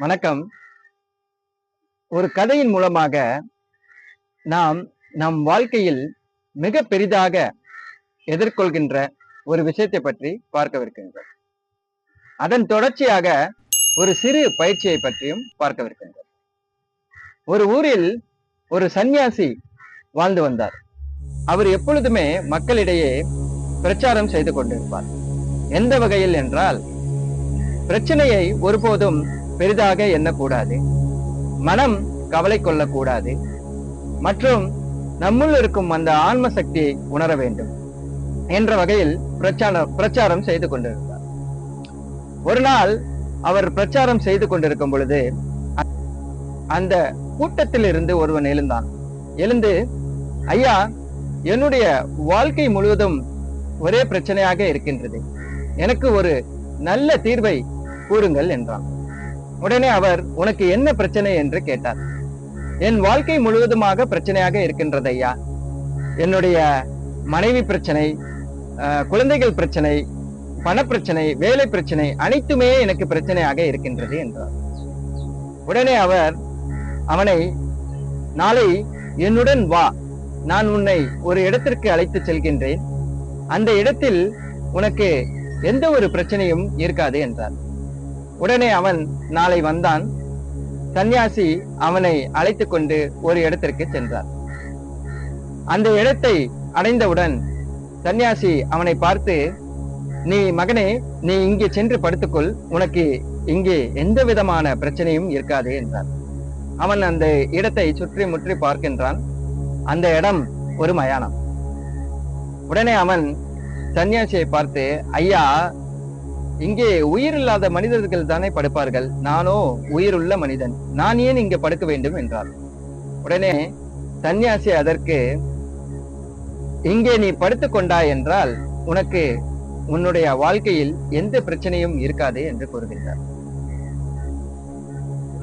வணக்கம். ஒரு கதையின் மூலமாக நாம் நம் வாழ்க்கையில் மிக பெரிதாக எதிர்கொள்கின்ற ஒரு விஷயத்தை பற்றி பார்க்கவிருக்கின்றோம். அதன் தொடர்ச்சியாக ஒரு சிறு பயிற்சியை பற்றியும் பார்க்கவிருக்கின்றோம். ஒரு ஊரில் ஒரு சந்நியாசி வாழ்ந்து வந்தார். அவர் எப்பொழுதுமே மக்களிடையே பிரச்சாரம் செய்து கொண்டிருப்பார். எந்த வகையில் என்றால், பிரச்சனையை ஒருபோதும் பெரிதாக எண்ணக்கூடாது, மனம் கவலை கொள்ளக்கூடாது, மற்றும் நம்முள் இருக்கும் அந்த ஆன்ம சக்தியை உணர வேண்டும் என்ற வகையில் பிரச்சாரம் செய்து கொண்டிருந்தார். ஒரு நாள் அவர் பிரச்சாரம் செய்து கொண்டிருக்கும் பொழுது அந்த கூட்டத்தில் இருந்து ஒருவன் எழுந்து, ஐயா, என்னுடைய வாழ்க்கை முழுவதும் ஒரே பிரச்சனையாக இருக்கின்றது, எனக்கு ஒரு நல்ல தீர்வை கூறுங்கள் என்றான். உடனே அவர், உனக்கு என்ன பிரச்சனை என்று கேட்டார். என் வாழ்க்கை முழுவதுமாக பிரச்சனையாக இருக்கின்றது ஐயா. என்னுடைய மனைவி பிரச்சனை, குழந்தைகள் பிரச்சனை, பணப்பிரச்சனை, வேலை பிரச்சனை, அனைத்துமே எனக்கு பிரச்சனையாக இருக்கின்றது என்றார். உடனே அவர் அவனை, நாளை என்னுடன் வா, நான் உன்னை ஒரு இடத்திற்கு அழைத்து செல்கின்றேன், அந்த இடத்தில் உனக்கு எந்த ஒரு பிரச்சனையும் இருக்காது என்றார். உடனே அவன் நாளை வந்தான். சந்நியாசி அவனை அழைத்து கொண்டு ஒரு இடத்திற்கு சென்றார். அந்த இடத்தை அடைந்தவுடன் சந்நியாசி அவனை பார்த்து, நீ மகனே, நீ இங்கே சென்று படுத்துக்கொள், உனக்கு இங்கே எந்த விதமான பிரச்சனையும் இருக்காது என்றார். அவன் அந்த இடத்தை சுற்றி முற்றி பார்க்கின்றான். அந்த இடம் ஒரு மயானம். உடனே அவன் சந்நியாசியை பார்த்து, ஐயா, இங்கே உயிர் இல்லாத மனிதர்கள் தானே படுப்பார்கள், நானோ உயிருள்ள மனிதன், நான் ஏன் இங்கே படுக்க வேண்டும் என்றார். உடனே சந்நியாசி அதற்கு, இங்கே நீ படுத்துக் கொண்டாய் என்றால் உனக்கு உன்னுடைய வாழ்க்கையில் எந்த பிரச்சனையும் இருக்காது என்று கூறுகின்றார்.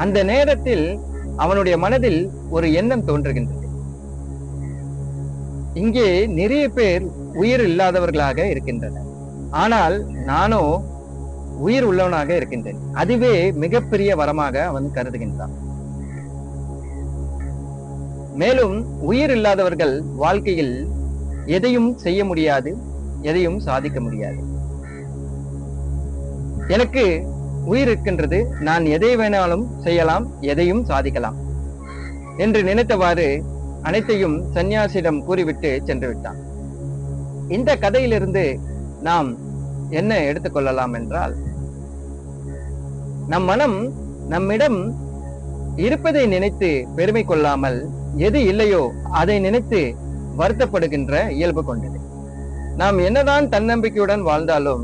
அந்த நேரத்தில் அவனுடைய மனதில் ஒரு எண்ணம் தோன்றுகின்றது. இங்கே நிறைய பேர் உயிர் இல்லாதவர்களாக இருக்கின்றனர், ஆனால் நானோ உயிர் உள்ளவனாக இருக்கின்றேன். அதுவே மிகப்பெரிய வரமாக அவன் கருதுகின்றான். மேலும் உயிர் இல்லாதவர்கள் வாழ்க்கையில் எதையும் செய்ய முடியாது, எதையும் சாதிக்க முடியாது. எனக்கு உயிர் இருக்கின்றது, நான் எதை வேணாலும் செய்யலாம், எதையும் சாதிக்கலாம் என்று நினைத்தவாறு அனைத்தையும் சந்நியாசியிடம் கூறிவிட்டு சென்று விட்டான். இந்த கதையிலிருந்து நாம் என்ன எடுத்துக்கொள்ளலாம் என்றால், நம் மனம் நம்மிடம் இருப்பதை நினைத்து பெருமை கொள்ளாமல், எது இல்லையோ அதை நினைத்து வருத்தப்படுகின்ற இயல்பு கொண்டது. நாம் என்னதான் தன்னம்பிக்கையுடன் வாழ்ந்தாலும்,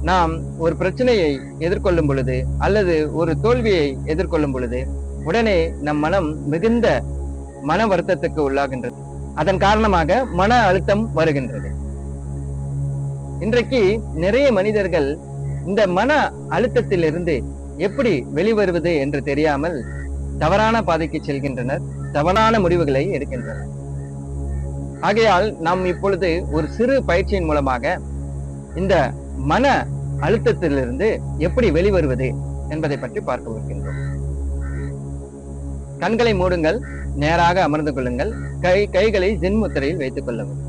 நாம் ஒரு பிரச்சனையை எதிர்கொள்ளும் பொழுது அல்லது ஒரு தோல்வியை எதிர்கொள்ளும் பொழுது உடனே நம் மனம் மிகுந்த மன வருத்தத்துக்கு உள்ளாகின்றது. அதன் காரணமாக மன அழுத்தம் வருகின்றது. இன்றைக்கு நிறைய மனிதர்கள் இந்த மன அழுத்தத்திலிருந்து எப்படி வெளிவருவது என்று தெரியாமல் தவறான பாதைக்கு செல்கின்றனர், தவறான முடிவுகளை எடுக்கின்றனர். ஆகையால் நாம் இப்பொழுது ஒரு சிறு பயிற்சியின் மூலமாக இந்த மன அழுத்தத்திலிருந்து எப்படி வெளிவருவது என்பதை பற்றி பார்க்க இருக்கின்றோம். கண்களை மூடுங்கள், நேராக அமர்ந்து கொள்ளுங்கள், கைகளை ஜென் முத்திரையில் வைத்துக் கொள்ளுங்கள்.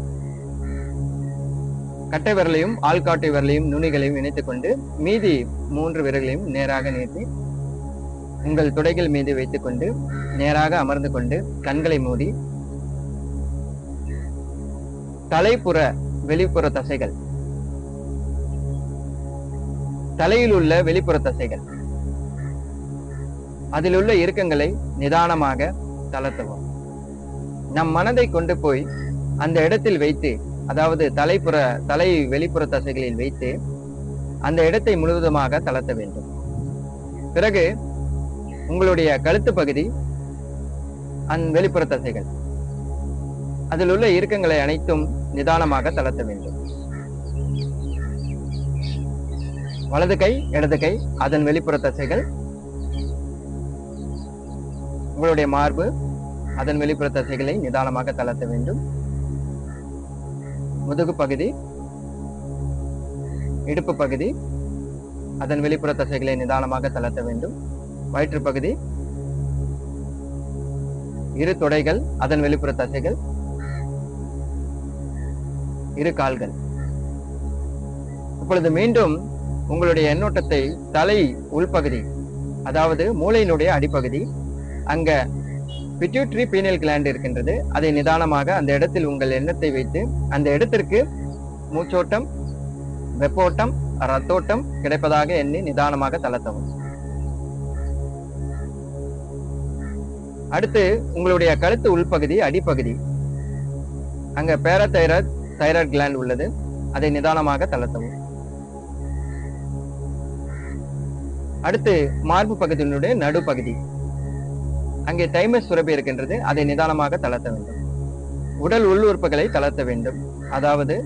கட்டை விரலையும் ஆள்காட்டை விரலையும் நுனிகளையும் இணைத்துக் கொண்டு மீதி 3 விரல்களையும் நேராக நீட்டி உங்கள் துடைகள் மீது வைத்துக் கொண்டு நேராக அமர்ந்து கொண்டு கண்களை மூடி தலைப்புற வெளிப்புற தசைகள், தலையில் உள்ள வெளிப்புற தசைகள், அதில் உள்ள இறுக்கங்களை நிதானமாக தளர்த்தவும். நம் மனதை கொண்டு போய் அந்த இடத்தில் வைத்து, அதாவது தலை வெளிப்புற தசைகளில் வைத்து அந்த இடத்தை முழுவதுமாக தளர்த்த வேண்டும். பிறகு உங்களுடைய கழுத்து பகுதி, வெளிப்புற தசைகள், அதில் உள்ள இறுக்கங்களை அனைத்தும் நிதானமாக தளர்த்த வேண்டும். வலது கை, இடது கை, அதன் வெளிப்புற தசைகள், உங்களுடைய மார்பு, அதன் வெளிப்புற தசைகளை நிதானமாக தளர்த்த வேண்டும். முதுகு பகுதி, இடுப்பு பகுதி, அதன் வெளிப்புற தசைகளை நிதானமாக தளர்த்த வேண்டும். வயிற்று பகுதி, இரு தொடைகள், அதன் வெளிப்புற தசைகள், இரு கால்கள். இப்பொழுது மீண்டும் உங்களுடைய எண்ணோட்டத்தை தலை உள்பகுதி, அதாவது மூளையினுடைய அடிப்பகுதி, அங்க பிட்யூட்டரி பீனியல் கிளாண்ட் இருக்கின்றது. அதை நிதானமாக அந்த இடத்தில் உங்கள் எண்ணத்தை வைத்து அந்த இடத்திற்கு மூச்சோட்டம், வெப்போட்டம், ரத்தோட்டம் கிடைப்பதாக எண்ணி நிதானமாக தளர்த்தவும். அடுத்து உங்களுடைய கழுத்து உள்பகுதி, அடிப்பகுதி, அங்க தைராய்டு கிளாண்ட் உள்ளது. அதை நிதானமாக தளர்த்தவும். அடுத்து மார்பு பகுதியினுடைய நடுப்பகுதி, அங்கே தைமஸ் சுரப்பி இருக்கின்றது. அதை நிதானமாக தளர்த்த வேண்டும். உடல் உள் உறுப்புகளை தளர்த்த வேண்டும். அதாவது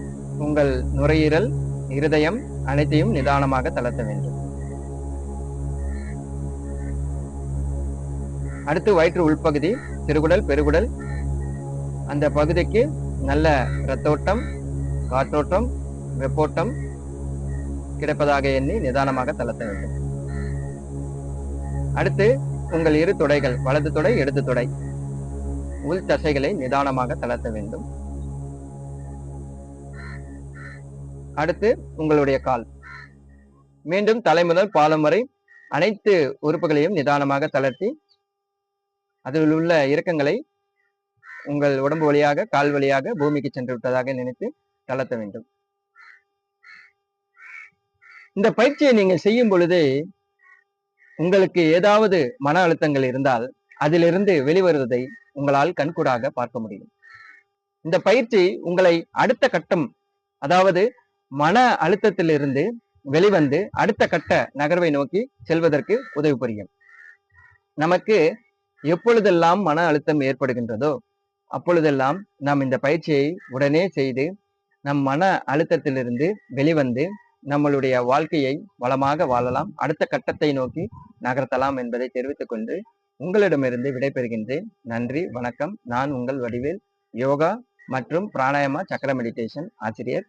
உங்கள் நுரையீரல், இருதயம் அனைத்தையும் நிதானமாக தளர்த்த வேண்டும். அடுத்து வயிற்று உள்பகுதி, சிறுகுடல், பெருகுடல், அந்த பகுதிக்கு நல்ல இரத்தோட்டம், காற்றோட்டம், வெப்போட்டம் கிடைப்பதாக எண்ணி நிதானமாக தளர்த்த வேண்டும். அடுத்து உங்கள் இரு தொடைகள், வலது தொடை, இடது தொடை, உள் தசைகளை நிதானமாக தளர்த்த வேண்டும். அடுத்து உங்களுடைய கால். மீண்டும் தலை முதல் பாதம் வரை அனைத்து உறுப்புகளையும் நிதானமாக தளர்த்தி அதில் உள்ள இறக்கங்களை உங்கள் உடம்பு வழியாக, கால் வழியாக பூமிக்கு சென்று விட்டதாக நினைத்து தளர்த்த வேண்டும். இந்த பயிற்சியை நீங்கள் செய்யும் பொழுது உங்களுக்கு ஏதாவது மன அழுத்தங்கள் இருந்தால் அதிலிருந்து வெளிவருவதை உங்களால் கண்கூடாக பார்க்க முடியும். இந்த பயிற்சி உங்களை அடுத்த கட்டம், அதாவது மன அழுத்தத்திலிருந்து வெளிவந்து அடுத்த கட்ட நகர்வை நோக்கி செல்வதற்கு உதவி புரியும். நமக்கு எப்பொழுதெல்லாம் மன அழுத்தம் ஏற்படுகின்றதோ அப்பொழுதெல்லாம் நாம் இந்த பயிற்சியை உடனே செய்து நம் மன அழுத்தத்திலிருந்து வெளிவந்து நம்மளுடைய வாழ்க்கையை வளமாக வாழலாம், அடுத்த கட்டத்தை நோக்கி நகர்த்தலாம் என்பதை தெரிவித்துக் கொண்டு உங்களிடமிருந்து விடைபெறுகின்றேன். நன்றி, வணக்கம். நான் உங்கள் வடிவேல், யோகா மற்றும் பிராணாயாமா சக்கர மெடிடேஷன் ஆசிரியர்.